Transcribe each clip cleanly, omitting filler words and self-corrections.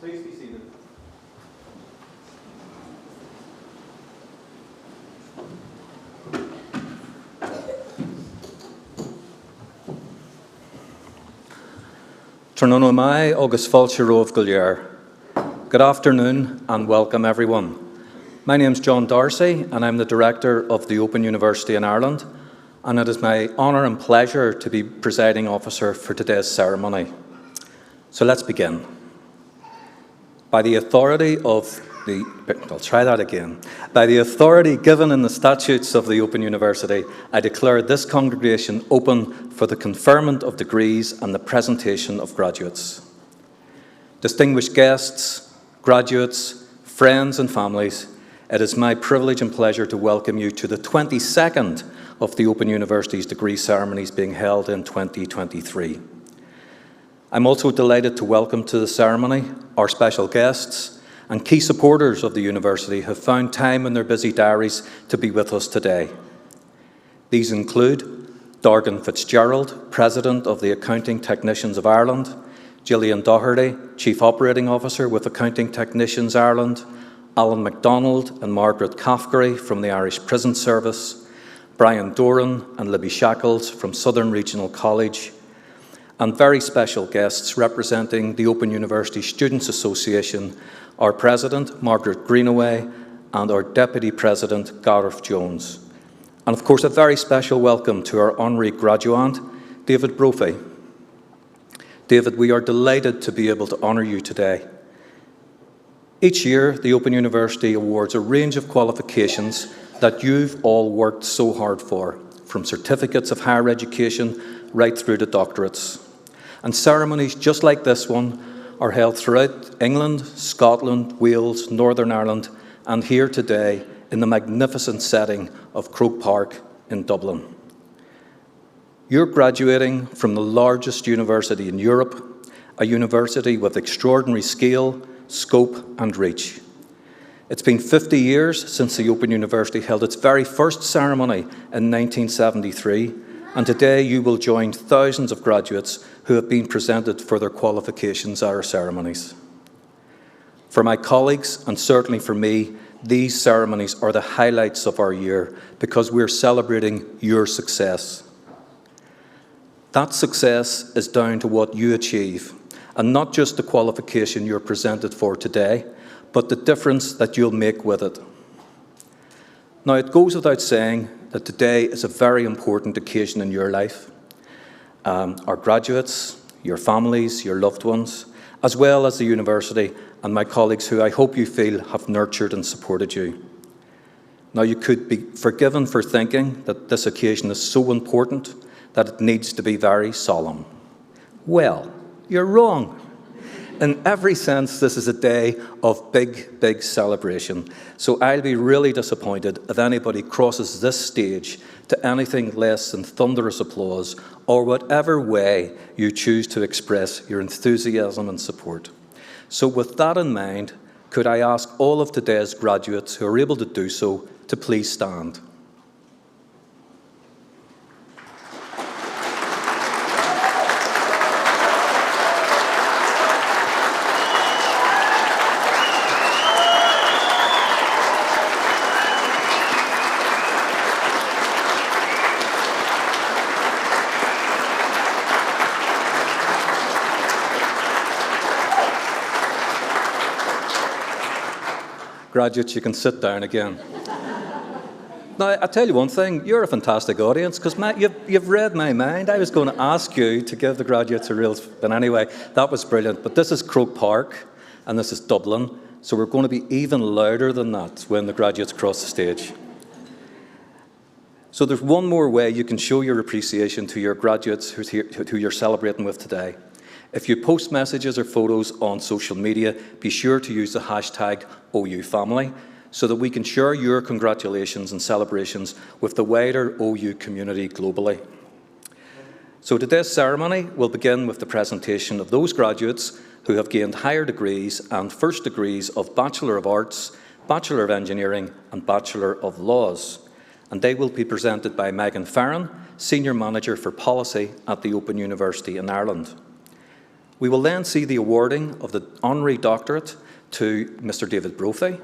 Please be seated. Trnono mai agus fáilte romh go léir. Good afternoon and welcome everyone. My name is John Darcy and I'm the Director of the Open University in Ireland, and it is my honour and pleasure to be presiding officer for today's ceremony. So let's begin. By the authority given in the statutes of the Open University, I declare this congregation open for the conferment of degrees and the presentation of graduates. Distinguished guests, graduates, friends and families, it is my privilege and pleasure to welcome you to the 22nd of the Open University's degree ceremonies being held in 2023. I'm also delighted to welcome to the ceremony our special guests and key supporters of the university who have found time in their busy diaries to be with us today. These include Dorgan Fitzgerald, President of the Accounting Technicians of Ireland, Gillian Doherty, Chief Operating Officer with Accounting Technicians Ireland, Alan MacDonald and Margaret Caffery from the Irish Prison Service, Brian Doran and Libby Shackles from Southern Regional College, and very special guests representing the Open University Students' Association, our President, Margaret Greenaway, and our Deputy President, Gareth Jones. And of course, a very special welcome to our honorary graduand, David Brophy. David, we are delighted to be able to honour you today. Each year, the Open University awards a range of qualifications that you've all worked so hard for, from certificates of higher education right through to doctorates. And ceremonies just like this one are held throughout England, Scotland, Wales, Northern Ireland, and here today in the magnificent setting of Croke Park in Dublin. You're graduating from the largest university in Europe, a university with extraordinary scale, scope and reach. It's been 50 years since the Open University held its very first ceremony in 1973, and today you will join thousands of graduates who have been presented for their qualifications at our ceremonies. For my colleagues, and certainly for me, these ceremonies are the highlights of our year because we're celebrating your success. That success is down to what you achieve, and not just the qualification you're presented for today, but the difference that you'll make with it. Now, it goes without saying that today is a very important occasion in your life. Our graduates, your families, your loved ones, as well as the university and my colleagues who I hope you feel have nurtured and supported you. Now, you could be forgiven for thinking that this occasion is so important that it needs to be very solemn. Well, you're wrong. In every sense, this is a day of big, big celebration. So I'll be really disappointed if anybody crosses this stage to anything less than thunderous applause or whatever way you choose to express your enthusiasm and support. So with that in mind, could I ask all of today's graduates who are able to do so to please stand. Graduates, you can sit down again. Now, I'll tell you one thing, you're a fantastic audience because you've read my mind. I was going to ask you to give the graduates a real... But anyway, that was brilliant. But this is Croke Park and this is Dublin, so we're going to be even louder than that when the graduates cross the stage. So there's one more way you can show your appreciation to your graduates who you're celebrating with today. If you post messages or photos on social media, be sure to use the hashtag #OUFamily so that we can share your congratulations and celebrations with the wider OU community globally. So today's ceremony will begin with the presentation of those graduates who have gained higher degrees and first degrees of Bachelor of Arts, Bachelor of Engineering and Bachelor of Laws. And they will be presented by Megan Farron, Senior Manager for Policy at the Open University in Ireland. We will then see the awarding of the Honorary Doctorate to Mr David Brophy,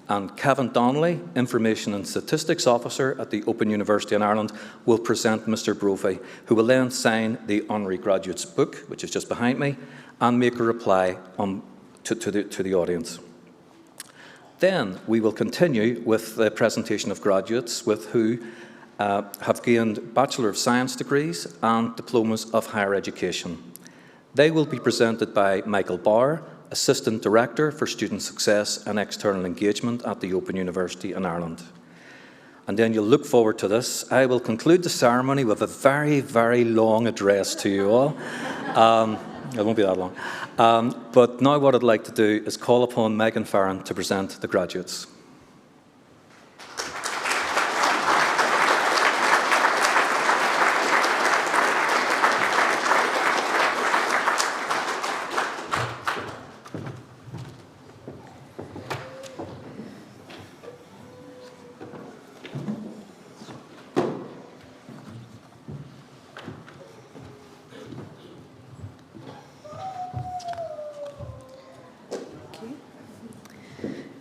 and Kevin Donnelly, Information and Statistics Officer at the Open University in Ireland, will present Mr Brophy, who will then sign the Honorary Graduates book, which is just behind me, and make a reply to the audience. Then we will continue with the presentation of graduates who have gained Bachelor of Science degrees and diplomas of higher education. They will be presented by Michael Bauer, Assistant Director for Student Success and External Engagement at the Open University in Ireland. And then you'll look forward to this. I will conclude the ceremony with a very, very long address to you all. It won't be that long. But now what I'd like to do is call upon Megan Farron to present the graduates.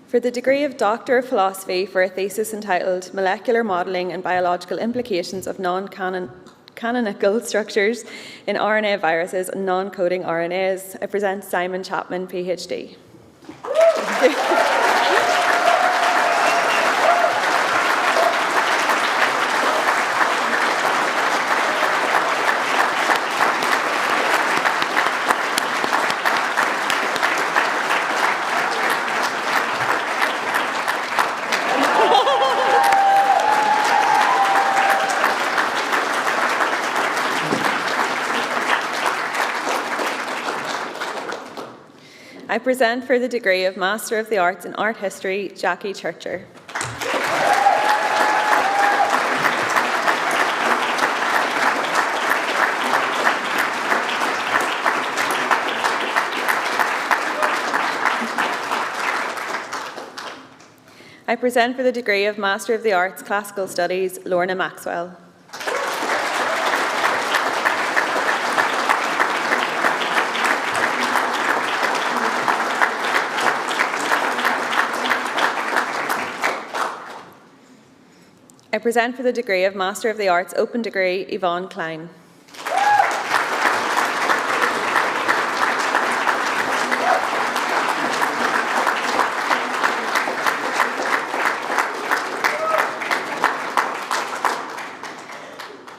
For the degree of Doctor of Philosophy for a thesis entitled Molecular Modelling and Biological Implications of Non-Canonical Structures in RNA Viruses and Non-Coding RNAs, I present Simon Chapman, PhD. I present for the degree of Master of the Arts in Art History, Jackie Churcher. I present for the degree of Master of the Arts, Classical Studies, Lorna Maxwell. I present for the degree of Master of the Arts, Open Degree, Yvonne Klein.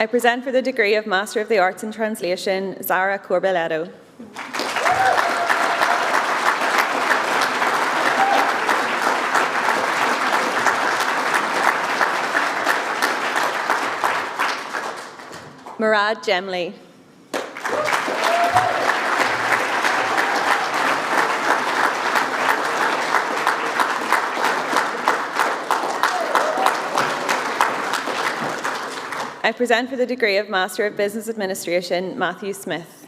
I present for the degree of Master of the Arts in Translation, Zara Corbeletto. Murad Gemley. I present for the degree of Master of Business Administration, Matthew Smith.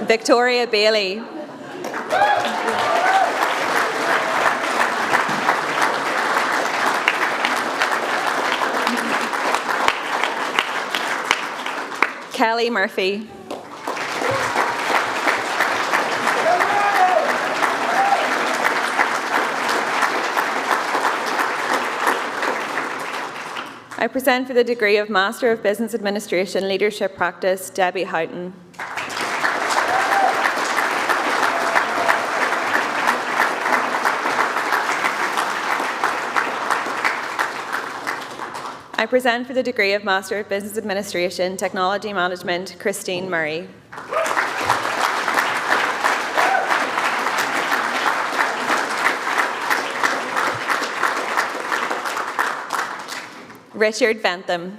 Victoria Bailey. Kelly Murphy. I present for the degree of Master of Business Administration, Leadership Practice, Debbie Houghton. I present for the degree of Master of Business Administration, Technology Management, Christine Murray. Richard Bentham.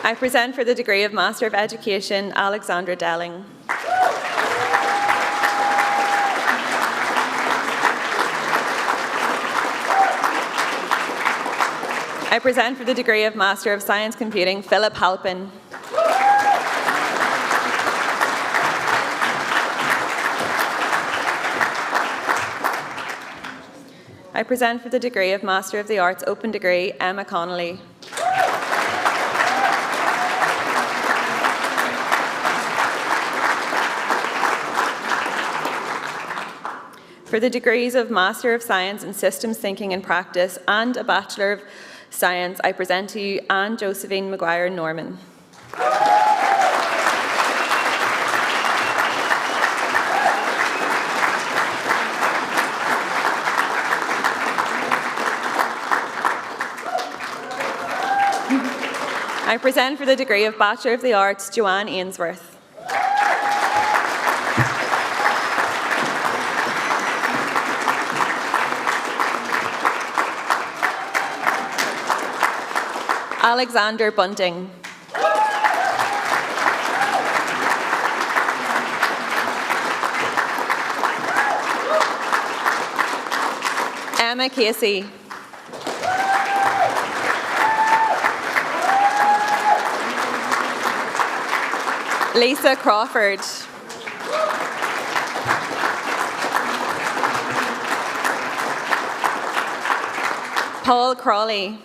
I present for the degree of Master of Education, Alexandra Delling. I present for the degree of Master of Science Computing, Philip Halpin. I present for the degree of Master of the Arts Open Degree, Emma Connolly. For the degrees of Master of Science in Systems Thinking and Practice and a Bachelor of Science, I present to you Anne Josephine Maguire Norman. I present for the degree of Bachelor of the Arts, Joanne Ainsworth. Alexander Bunting. Emma Casey. Lisa Crawford. Paul Crawley.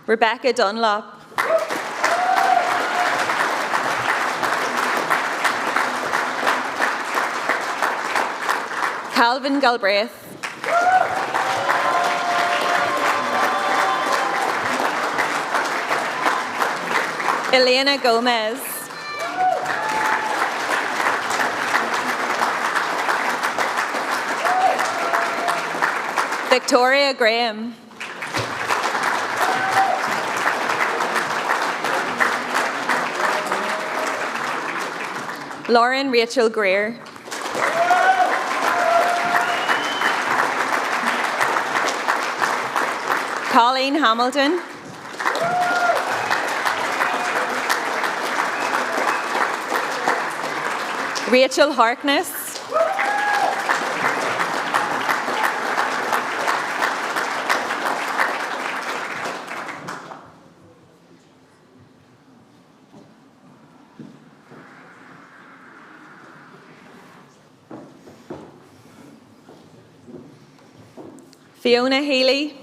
Rebecca Dunlop. Calvin Galbraith. Elena Gomez. Victoria Graham. Lauren Rachel Greer. Colleen Hamilton. Rachel Harkness. Fiona Healy.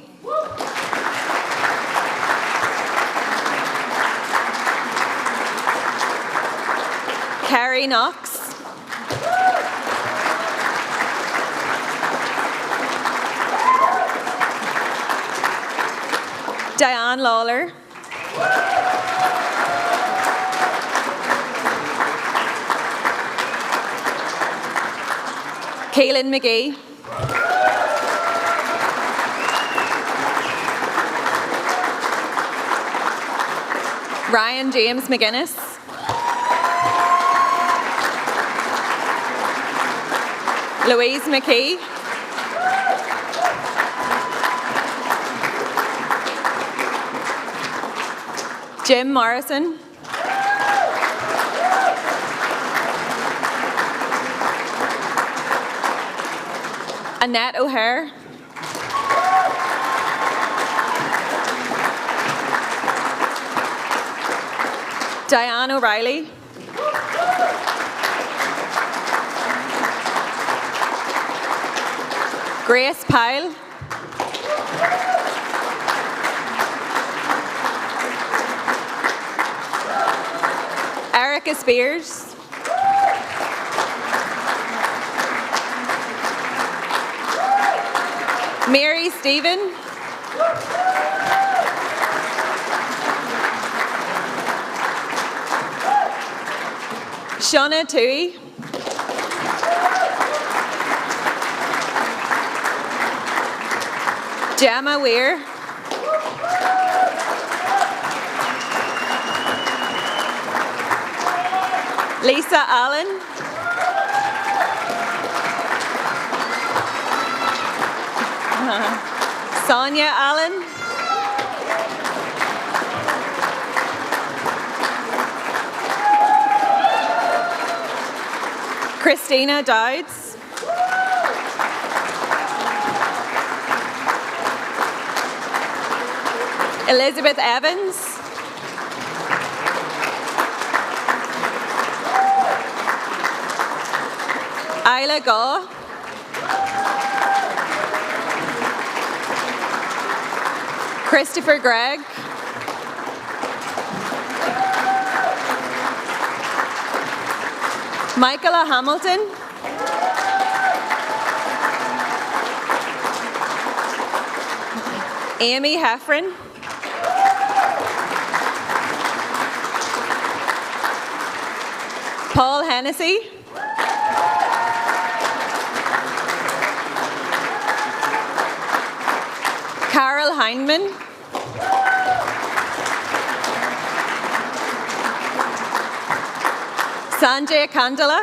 Carrie Knox. Diane Lawler. Kaylin McGee. Ryan James McGuinness. Louise McKee. Jim Morrison. Annette O'Hare. Diane O'Reilly. Grace Pyle. Erica Spears. Mary Stephen. Shauna Toohey. Gemma Weir. Lisa Allen. Sonia Allen. Christina Dowds. Elizabeth Evans. Isla Gaw. Christopher Gregg. Michaela Hamilton. Amy Heffron. Paul Hennessy. Carol Hindman. Sanjay Kandala.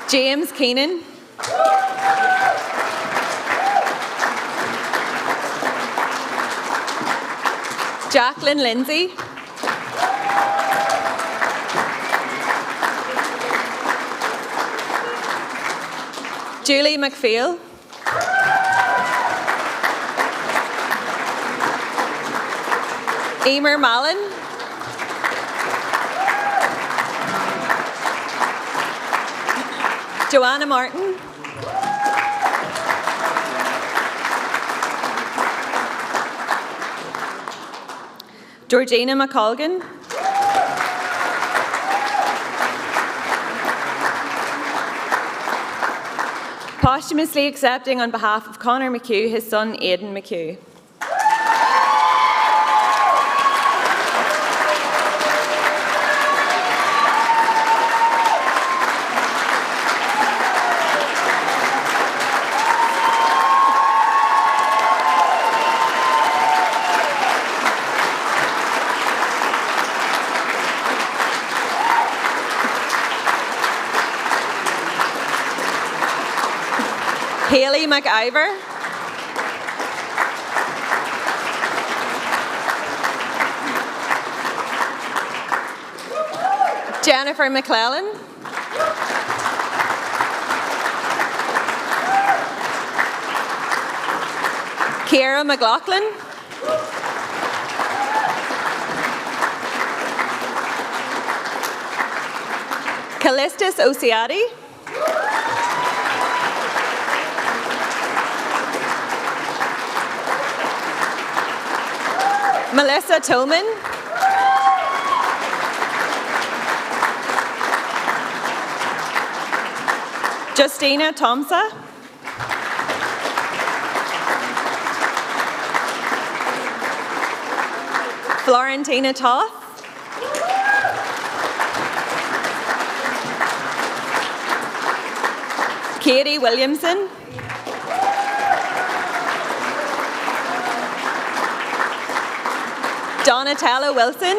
James Keenan. Jacqueline Lindsay. Julie McPhail. Emer Mallon. Joanna Martin. Georgina McColgan. Posthumously accepting on behalf of Conor McHugh his son Aidan McHugh. Hayley McIver. Jennifer McClellan. Ciara McLaughlin. Callistus Osiadi. Melissa Tillman. Justina Tomsa. Florentina Toth. Katie Williamson. Donatella Wilson.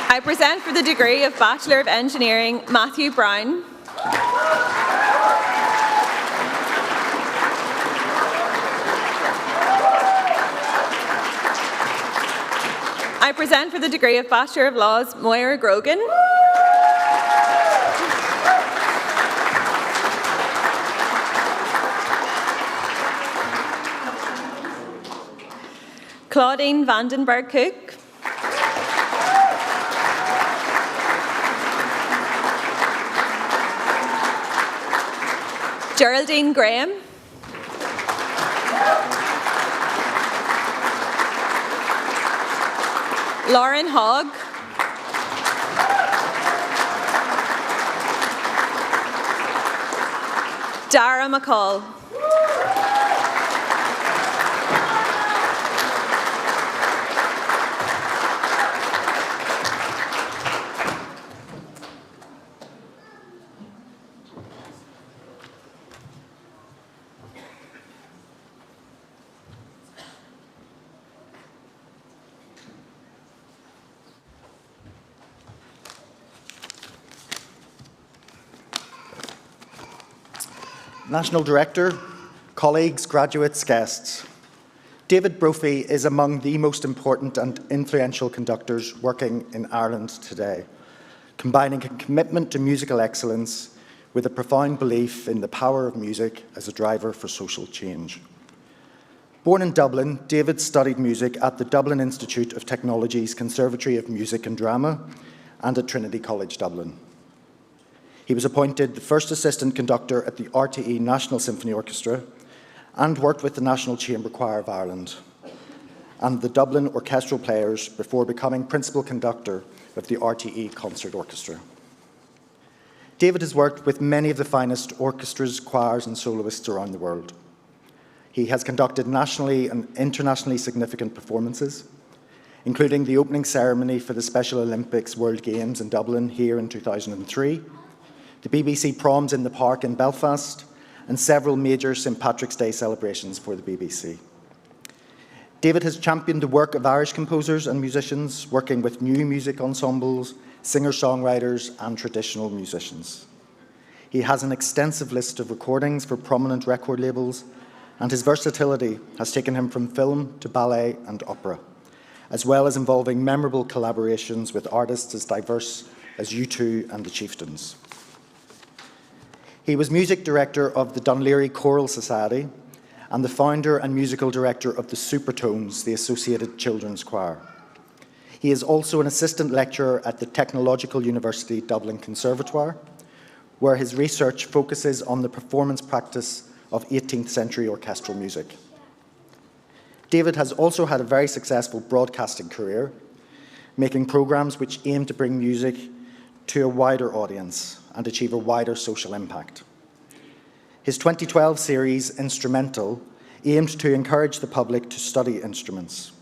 I present for the degree of Bachelor of Engineering, Matthew Brown. I present for the degree of Bachelor of Laws, Moira Grogan. Claudine Vandenberg Cook. Geraldine Graham. Lauren Hogg. Dara McCall. National Director, colleagues, graduates, guests. David Brophy is among the most important and influential conductors working in Ireland today, combining a commitment to musical excellence with a profound belief in the power of music as a driver for social change. Born in Dublin, David studied music at the Dublin Institute of Technology's Conservatory of Music and Drama and at Trinity College Dublin. He was appointed the first assistant conductor at the RTE National Symphony Orchestra and worked with the National Chamber Choir of Ireland and the Dublin Orchestral Players before becoming principal conductor of the RTE Concert Orchestra. David has worked with many of the finest orchestras, choirs and soloists around the world. He has conducted nationally and internationally significant performances, including the opening ceremony for the Special Olympics World Games in Dublin here in 2003, the BBC Proms in the Park in Belfast, and several major St. Patrick's Day celebrations for the BBC. David has championed the work of Irish composers and musicians, working with new music ensembles, singer-songwriters, and traditional musicians. He has an extensive list of recordings for prominent record labels, and his versatility has taken him from film to ballet and opera, as well as involving memorable collaborations with artists as diverse as U2 and the Chieftains. He was music director of the Dunleary Choral Society and the founder and musical director of the Supertones, the Associated Children's Choir. He is also an assistant lecturer at the Technological University Dublin Conservatoire, where his research focuses on the performance practice of 18th century orchestral music. David has also had a very successful broadcasting career, making programs which aim to bring music to a wider audience and achieve a wider social impact. His 2012 series, Instrumental, aimed to encourage the public to study instruments.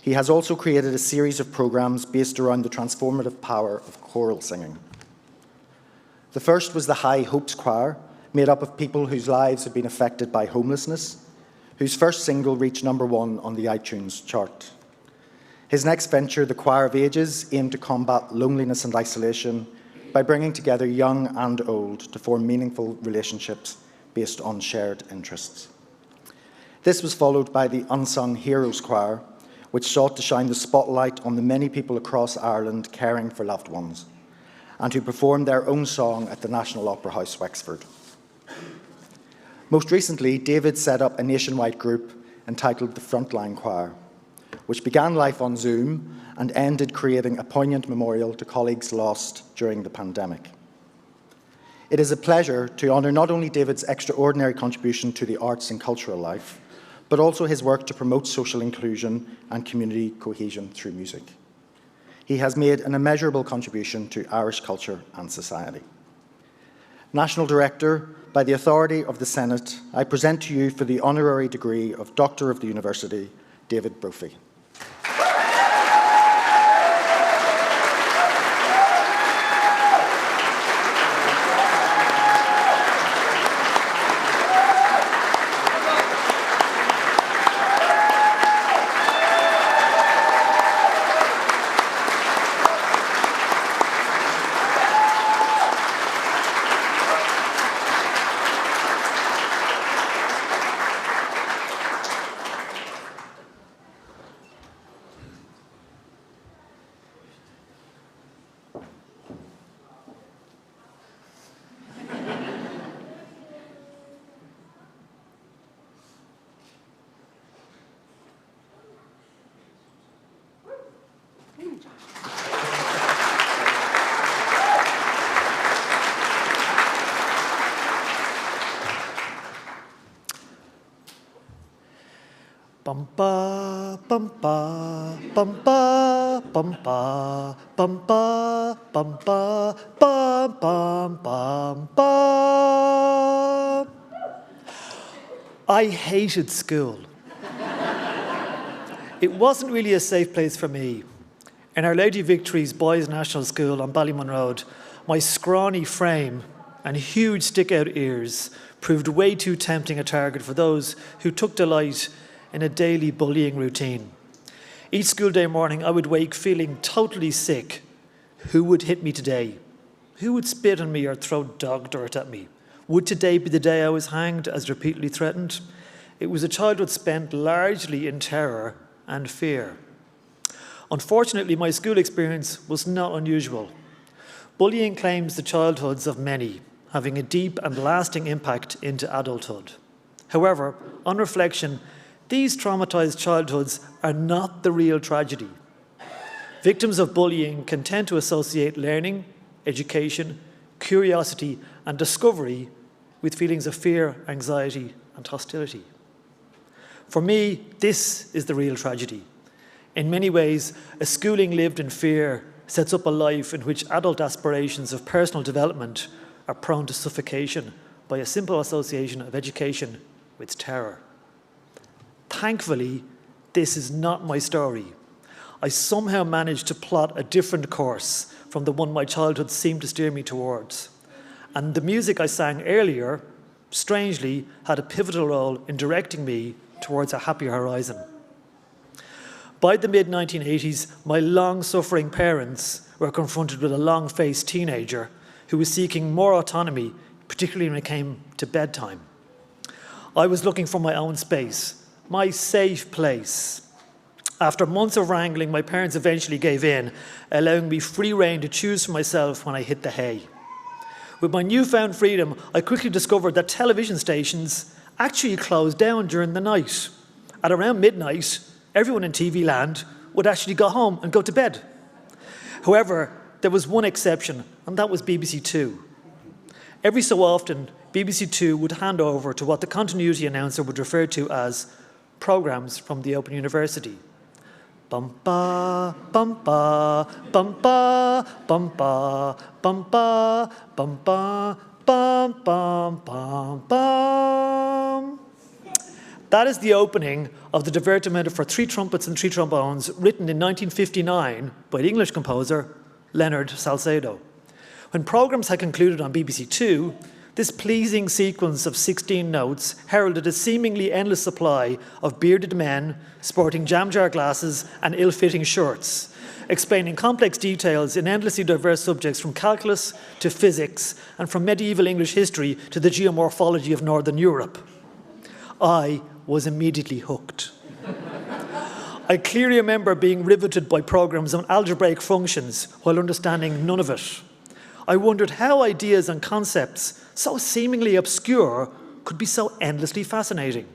He has also created a series of programs based around the transformative power of choral singing. The first was the High Hopes Choir, made up of people whose lives had been affected by homelessness, whose first single reached #1 on the iTunes chart. His next venture, the Choir of Ages, aimed to combat loneliness and isolation by bringing together young and old to form meaningful relationships based on shared interests. This was followed by the Unsung Heroes Choir, which sought to shine the spotlight on the many people across Ireland caring for loved ones, and who performed their own song at the National Opera House, Wexford. Most recently, David set up a nationwide group entitled the Frontline Choir, which began life on Zoom and ended creating a poignant memorial to colleagues lost during the pandemic. It is a pleasure to honour not only David's extraordinary contribution to the arts and cultural life, but also his work to promote social inclusion and community cohesion through music. He has made an immeasurable contribution to Irish culture and society. National Director, by the authority of the Senate, I present to you for the honorary degree of Doctor of the University, David Brophy. Bum ba bum ba bum ba bum ba bum ba bum ba bum bum bum bum. I hated school. It wasn't really a safe place for me. In our Lady Victory's Boys National School on Ballymun Road, my scrawny frame and huge stick-out ears proved way too tempting a target for those who took delight in a daily bullying routine. Each school day morning, I would wake feeling totally sick. Who would hit me today? Who would spit on me or throw dog dirt at me? Would today be the day I was hanged, as repeatedly threatened? It was a childhood spent largely in terror and fear. Unfortunately, my school experience was not unusual. Bullying claims the childhoods of many, having a deep and lasting impact into adulthood. However, on reflection, these traumatised childhoods are not the real tragedy. Victims of bullying can tend to associate learning, education, curiosity, and discovery with feelings of fear, anxiety, and hostility. For me, this is the real tragedy. In many ways, a schooling lived in fear sets up a life in which adult aspirations of personal development are prone to suffocation by a simple association of education with terror. Thankfully, this is not my story. I somehow managed to plot a different course from the one my childhood seemed to steer me towards. And the music I sang earlier, strangely, had a pivotal role in directing me towards a happier horizon. By the mid-1980s, my long-suffering parents were confronted with a long-faced teenager who was seeking more autonomy, particularly when it came to bedtime. I was looking for my own space, my safe place. After months of wrangling, my parents eventually gave in, allowing me free rein to choose for myself when I hit the hay. With my newfound freedom, I quickly discovered that television stations actually closed down during the night. At around midnight, everyone in TV land would actually go home and go to bed. However, there was one exception, and that was BBC Two. Every so often, BBC Two would hand over to what the continuity announcer would refer to as programmes from the Open University. Bum ba bum ba bum ba bum ba bum ba bum ba bum bum bum bum. That is the opening of the divertimento for three trumpets and three trombones, written in 1959 by the English composer Leonard Salcedo. When programmes had concluded on BBC Two, this pleasing sequence of 16 notes heralded a seemingly endless supply of bearded men sporting jam-jar glasses and ill-fitting shirts, explaining complex details in endlessly diverse subjects from calculus to physics and from medieval English history to the geomorphology of Northern Europe. I was immediately hooked. I clearly remember being riveted by programmes on algebraic functions while understanding none of it. I wondered how ideas and concepts so seemingly obscure could be so endlessly fascinating.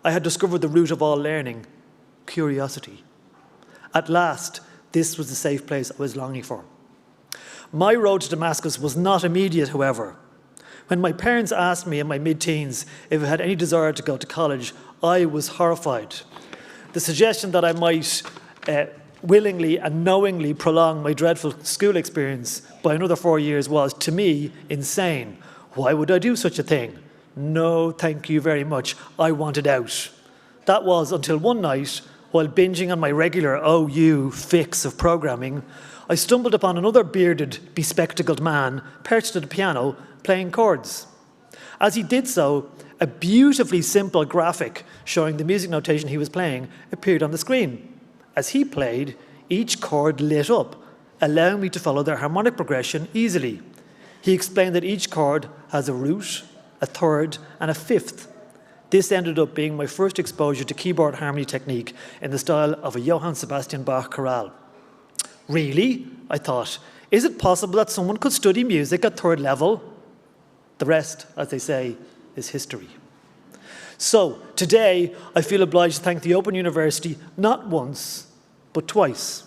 I had discovered the root of all learning, curiosity. At last, this was the safe place I was longing for. My road to Damascus was not immediate, however. When my parents asked me in my mid-teens if I had any desire to go to college, I was horrified. The suggestion that I might willingly and knowingly prolong my dreadful school experience by another 4 years was, to me, insane. Why would I do such a thing? No, thank you very much. I wanted out. That was until one night, while binging on my regular OU fix of programming, I stumbled upon another bearded, bespectacled man perched at a piano playing chords. As he did so, a beautifully simple graphic showing the music notation he was playing appeared on the screen. As he played, each chord lit up, allowing me to follow their harmonic progression easily. He explained that each chord has a root, a third, and a fifth. This ended up being my first exposure to keyboard harmony technique in the style of a Johann Sebastian Bach chorale. Really? I thought. Is it possible that someone could study music at third level? The rest, as they say, is history. So, today, I feel obliged to thank the Open University not once, but twice.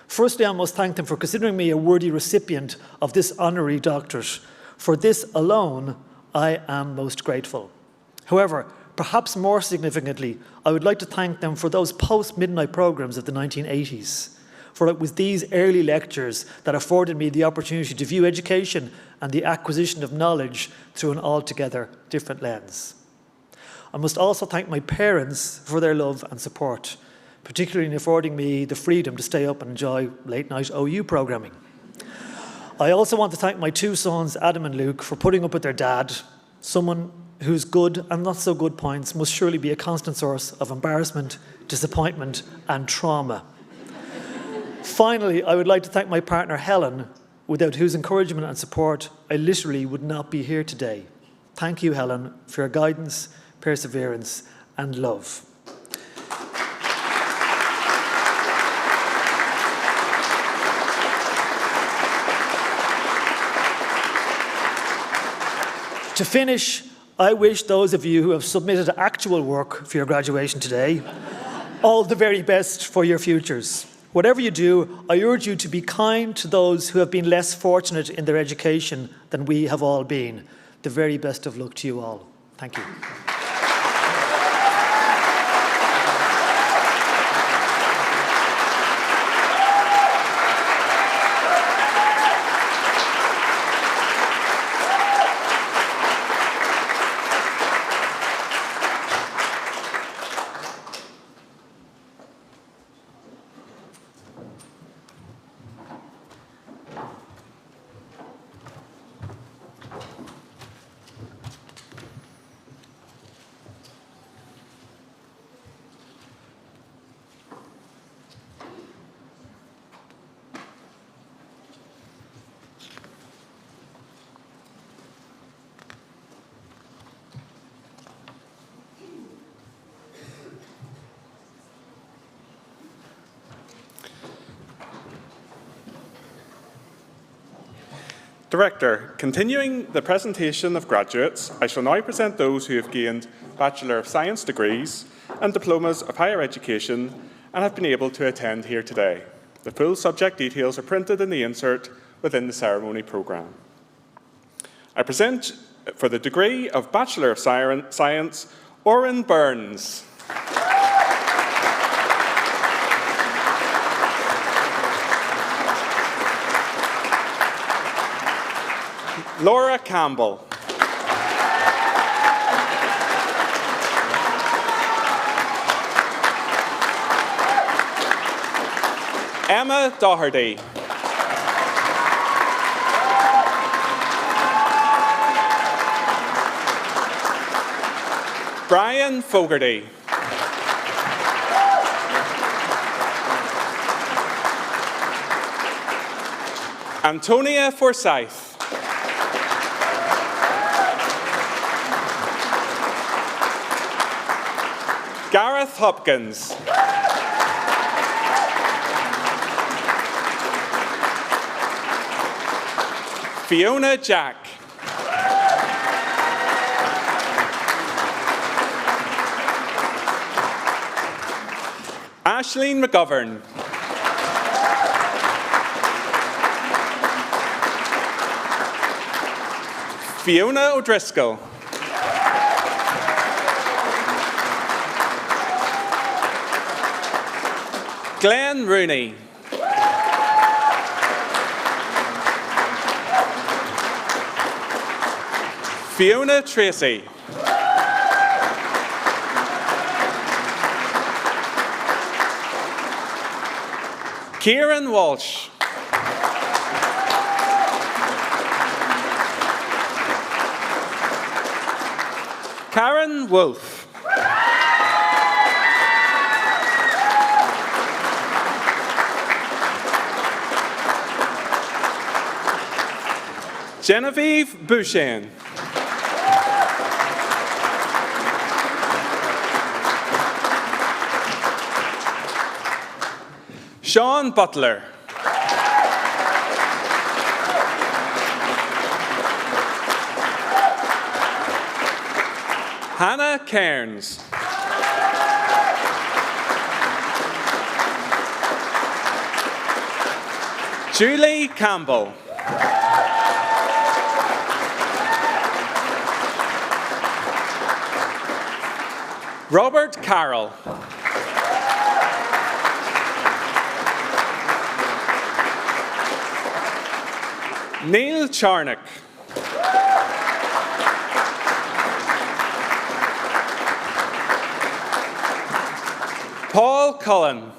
Firstly, I must thank them for considering me a worthy recipient of this honorary doctorate. For this alone, I am most grateful. However, perhaps more significantly, I would like to thank them for those post-midnight programmes of the 1980s. For it was these early lectures that afforded me the opportunity to view education and the acquisition of knowledge through an altogether different lens. I must also thank my parents for their love and support, particularly in affording me the freedom to stay up and enjoy late-night OU programming. I also want to thank my two sons, Adam and Luke, for putting up with their dad, someone whose good and not so good points must surely be a constant source of embarrassment, disappointment, and trauma. Finally, I would like to thank my partner, Helen, without whose encouragement and support I literally would not be here today. Thank you, Helen, for your guidance, perseverance and love. To finish, I wish those of you who have submitted actual work for your graduation today all the very best for your futures. Whatever you do, I urge you to be kind to those who have been less fortunate in their education than we have all been. The very best of luck to you all. Thank you. Director, continuing the presentation of graduates, I shall now present those who have gained Bachelor of Science degrees and diplomas of higher education and have been able to attend here today. The full subject details are printed in the insert within the ceremony programme. I present for the degree of Bachelor of Science, Oren Burns. Laura Campbell. Emma Doherty. Brian Fogarty. Antonia Forsyth. Gareth Hopkins. Fiona Jack. Aisling McGovern. Fiona O'Driscoll. Glenn Rooney. Fiona Tracy. Kieran Walsh. Karen Wolfe. Genevieve Bouchan. Sean Butler. Hannah Cairns. Julie Campbell. Robert Carroll. Neil Charnock. Paul Cullen.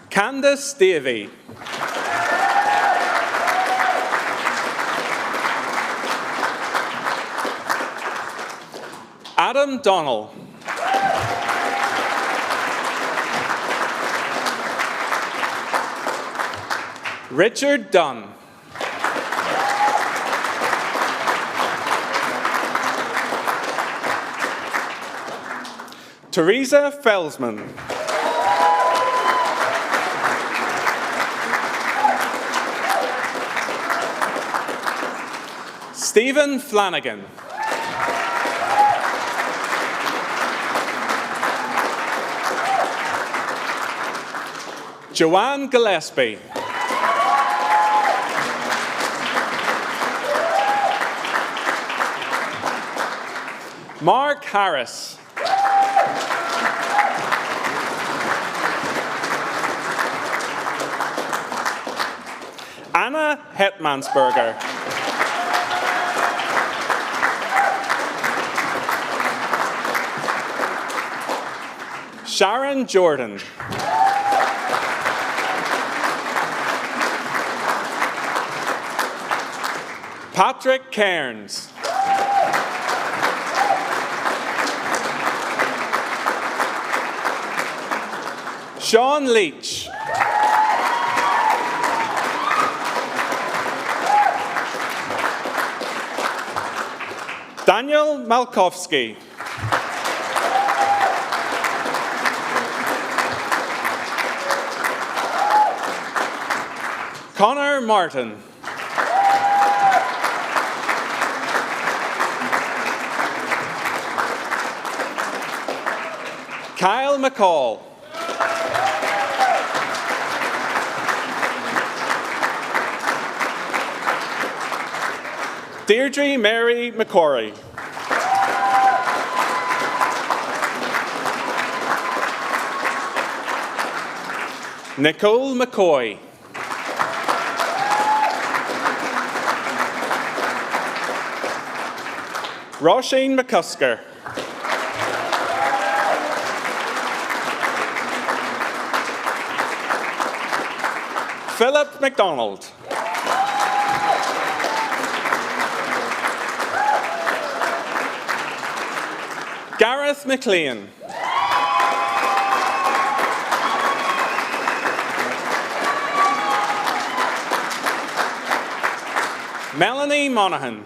Candice Davey. Adam Donnell. Richard Dunn. Teresa Felsman. Stephen Flanagan. Joanne Gillespie. Mark Harris. Anna Hetmansberger. Sharon Jordan. Patrick Cairns. Sean Leach. Daniel Malkowski. Connor Martin. Kyle McCall. Deirdre Mary McCorry. Nicole McCoy. Roisin McCusker. Philip McDonald. Gareth McLean. Melanie Monaghan.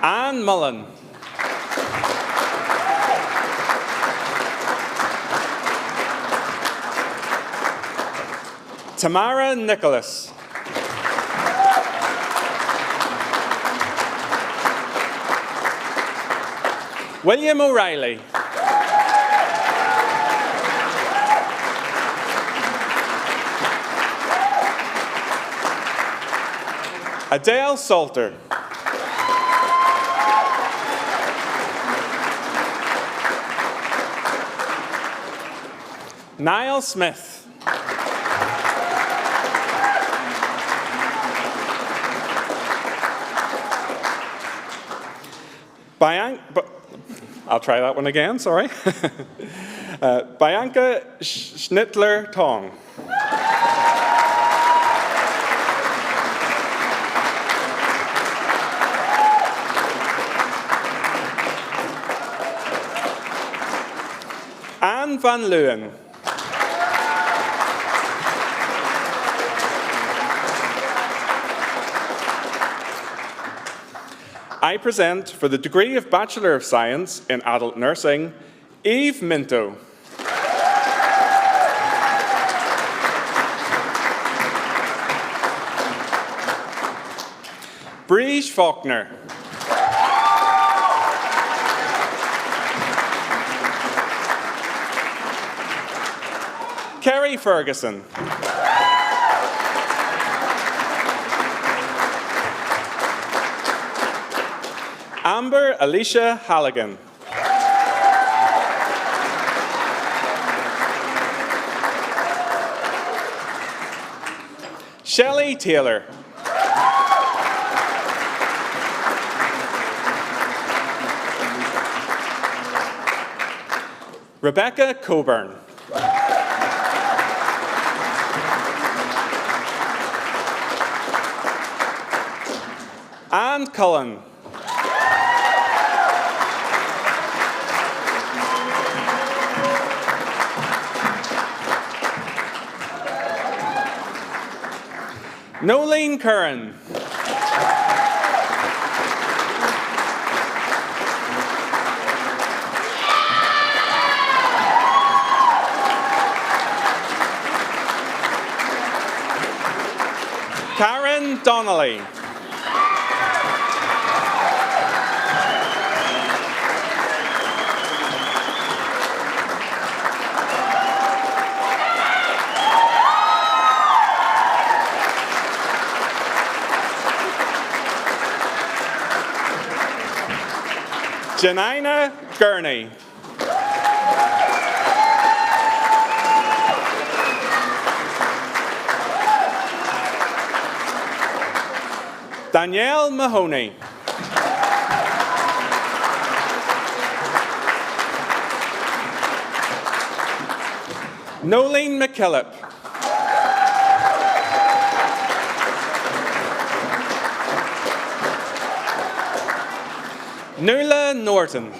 Anne Mullen. Tamara Nicholas. William O'Reilly. Adele Salter. Niall Smith. I'll try that one again, sorry. Bianca Schnittler-Tong. Anne Van Leeuwen. I present for the degree of Bachelor of Science in Adult Nursing, Eve Minto. Breege Faulkner. Kerry Ferguson. Amber Alicia Halligan. Shelley Taylor. Rebecca Coburn. Anne Cullen. Nolene Curran. Karen Donnelly. Janina Gurney. Danielle Mahoney. Nolene McKillop. Nuala Norton.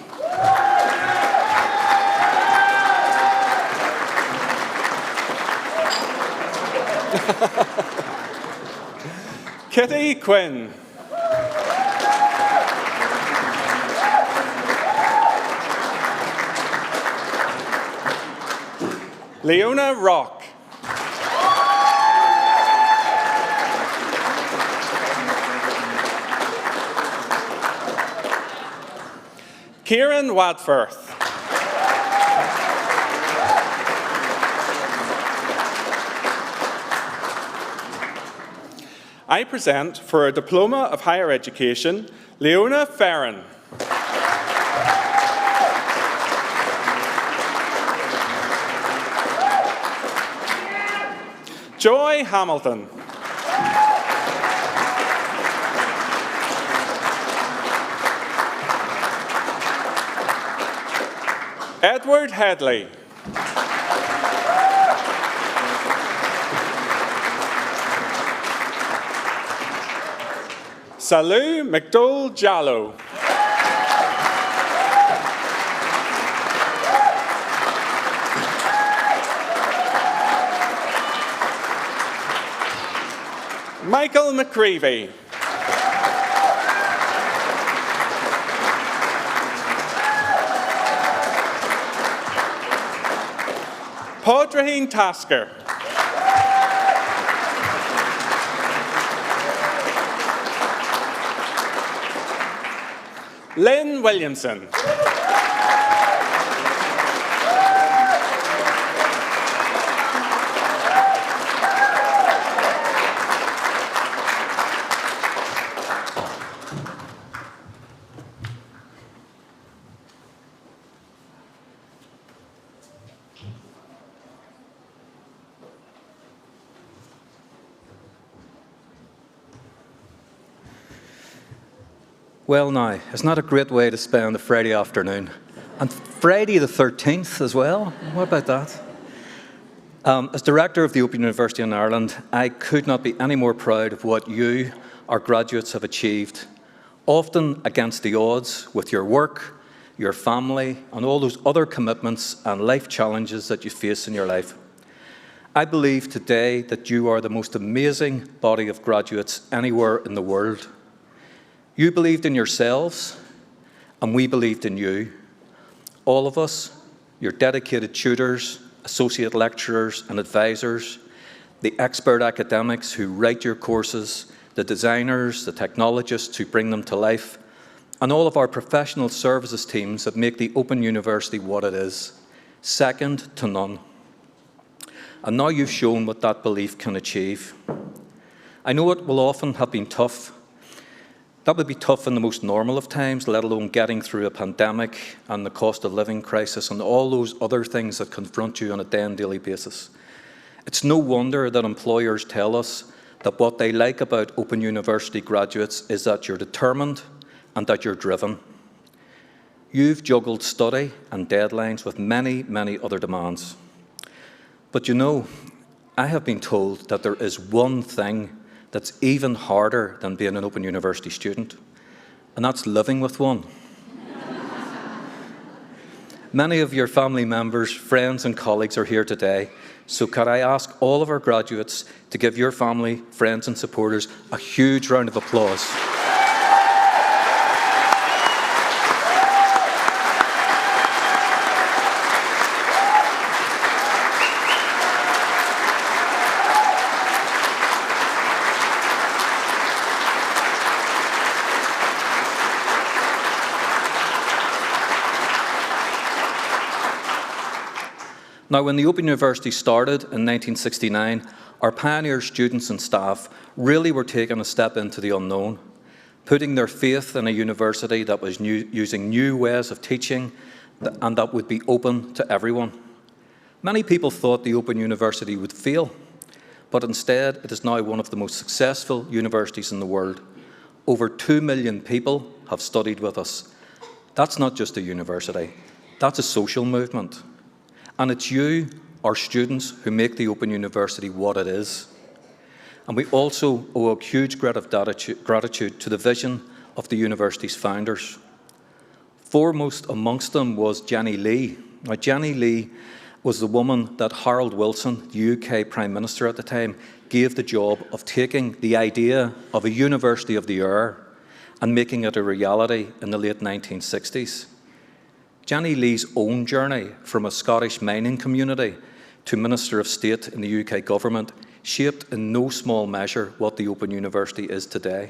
Kitty Quinn. Leona Rock. Kieran Wadforth. I present for a Diploma of Higher Education, Leona Farron. Joy Hamilton. Edward Headley. Salou McDowell Jallow. Michael McCreevy. Paudraheen Tasker. Lynn Williamson. Well now, isn't that a great way to spend a Friday afternoon? And Friday the 13th as well? What about that? As Director of the Open University in Ireland, I could not be any more proud of what you, our graduates, have achieved, often against the odds with your work, your family, and all those other commitments and life challenges that you face in your life. I believe today that you are the most amazing body of graduates anywhere in the world. You believed in yourselves, and we believed in you. All of us, your dedicated tutors, associate lecturers and advisors, the expert academics who write your courses, the designers, the technologists who bring them to life, and all of our professional services teams that make the Open University what it is, second to none. And now you've shown what that belief can achieve. I know it will often have been tough. That would be tough in the most normal of times, let alone getting through a pandemic and the cost of living crisis and all those other things that confront you on a day and daily basis. It's no wonder that employers tell us that what they like about Open University graduates is that you're determined and that you're driven. You've juggled study and deadlines with many, many other demands. But you know, I have been told that there is one thing that's even harder than being an Open University student, and that's living with one. Many of your family members, friends and colleagues are here today, so could I ask all of our graduates to give your family, friends and supporters a huge round of applause. Now, when the Open University started in 1969, our pioneer students and staff really were taking a step into the unknown, putting their faith in a university that was using new ways of teaching and that would be open to everyone. Many people thought the Open University would fail, but instead it is now one of the most successful universities in the world. Over 2 million people have studied with us. That's not just a university, that's a social movement. And it's you, our students, who make the Open University what it is. And we also owe a huge gratitude to the vision of the university's founders. Foremost amongst them was Jenny Lee. Now, Jenny Lee was the woman that Harold Wilson, the UK Prime Minister at the time, gave the job of taking the idea of a University of the Air and making it a reality in the late 1960s. Jenny Lee's own journey from a Scottish mining community to Minister of State in the UK government shaped in no small measure what the Open University is today.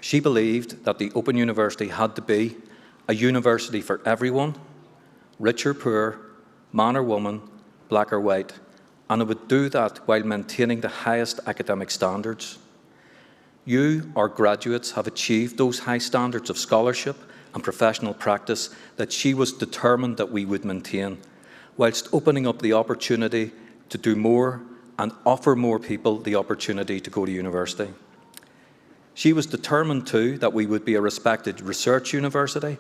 She believed that the Open University had to be a university for everyone, rich or poor, man or woman, black or white, and it would do that while maintaining the highest academic standards. You, our graduates, have achieved those high standards of scholarship and professional practice that she was determined that we would maintain, whilst opening up the opportunity to do more and offer more people the opportunity to go to university. She was determined too that we would be a respected research university,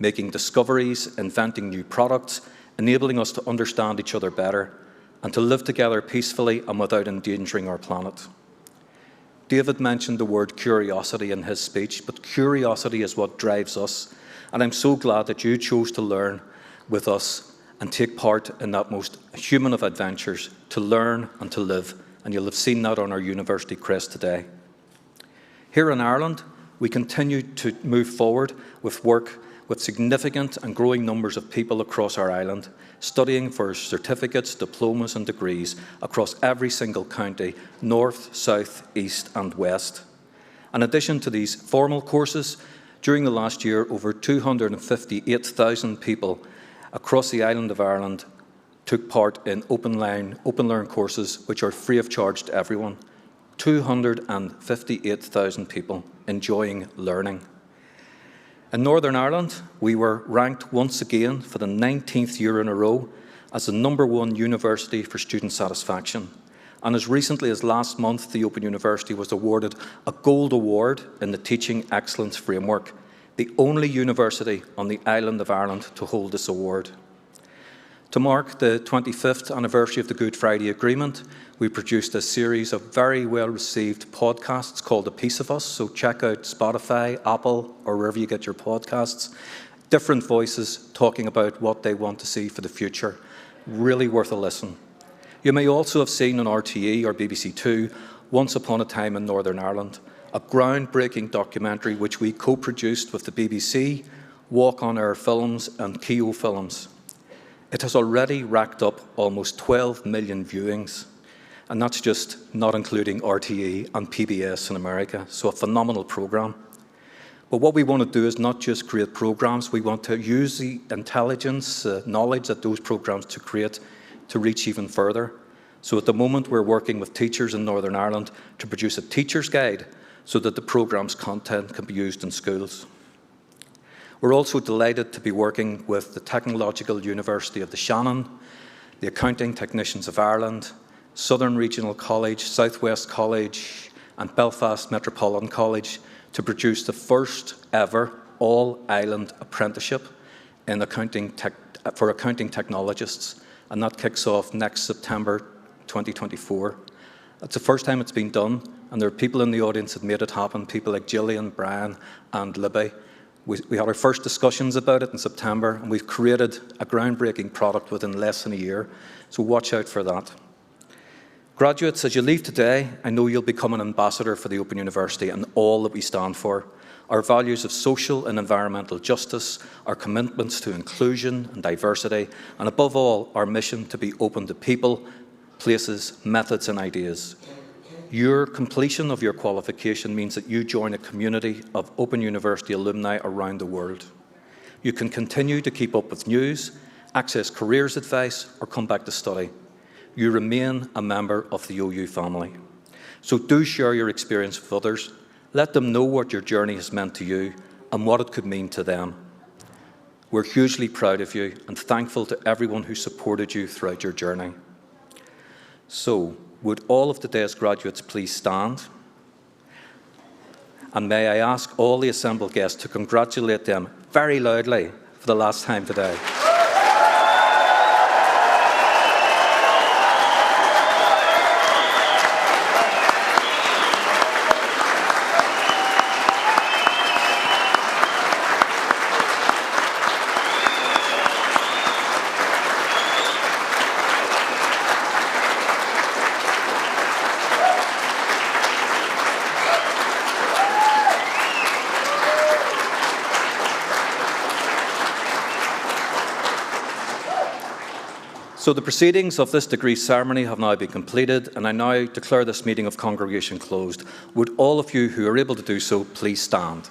making discoveries, inventing new products, enabling us to understand each other better, and to live together peacefully and without endangering our planet. David mentioned the word curiosity in his speech, but curiosity is what drives us, and I'm so glad that you chose to learn with us and take part in that most human of adventures, to learn and to live, and you'll have seen that on our university crest today. Here in Ireland, we continue to move forward with work with significant and growing numbers of people across our island, studying for certificates, diplomas and degrees across every single county, north, south, east and west. In addition to these formal courses, during the last year, over 258,000 people across the island of Ireland took part in open learn courses which are free of charge to everyone. 258,000 people enjoying learning. In Northern Ireland, we were ranked once again for the 19th year in a row as the #1 university for student satisfaction. And as recently as last month, the Open University was awarded a Gold Award in the Teaching Excellence Framework, the only university on the island of Ireland to hold this award. To mark the 25th anniversary of the Good Friday Agreement, we produced a series of very well-received podcasts called A Piece of Us, so check out Spotify, Apple, or wherever you get your podcasts. Different voices talking about what they want to see for the future. Really worth a listen. You may also have seen on RTE or BBC Two, Once Upon a Time in Northern Ireland, a groundbreaking documentary which we co-produced with the BBC, Walk On Air Films and Keo Films. It has already racked up almost 12 million viewings, and that's just not including RTE and PBS in America, so a phenomenal programme. But what we want to do is not just create programmes, we want to use the intelligence, knowledge that those programmes to create to reach even further. So at the moment we're working with teachers in Northern Ireland to produce a teacher's guide so that the programme's content can be used in schools. We're also delighted to be working with the Technological University of the Shannon, the Accounting Technicians of Ireland, Southern Regional College, South West College and Belfast Metropolitan College to produce the first ever all-island apprenticeship in for accounting technologists, and that kicks off next September 2024. It's the first time it's been done, and there are people in the audience that made it happen, people like Gillian, Brian and Libby. We had our first discussions about it in September, and we've created a groundbreaking product within less than a year, so watch out for that. Graduates, as you leave today, I know you'll become an ambassador for the Open University and all that we stand for. Our values of social and environmental justice, our commitments to inclusion and diversity, and above all, our mission to be open to people, places, methods and ideas. Your completion of your qualification means that you join a community of Open University alumni around the world. You can continue to keep up with news, access careers advice, or come back to study. You remain a member of the OU family. So do share your experience with others. Let them know what your journey has meant to you and what it could mean to them. We're hugely proud of you and thankful to everyone who supported you throughout your journey. So, would all of today's graduates please stand? And may I ask all the assembled guests to congratulate them very loudly for the last time today. So the proceedings of this degree ceremony have now been completed, and I now declare this meeting of congregation closed. Would all of you who are able to do so please stand?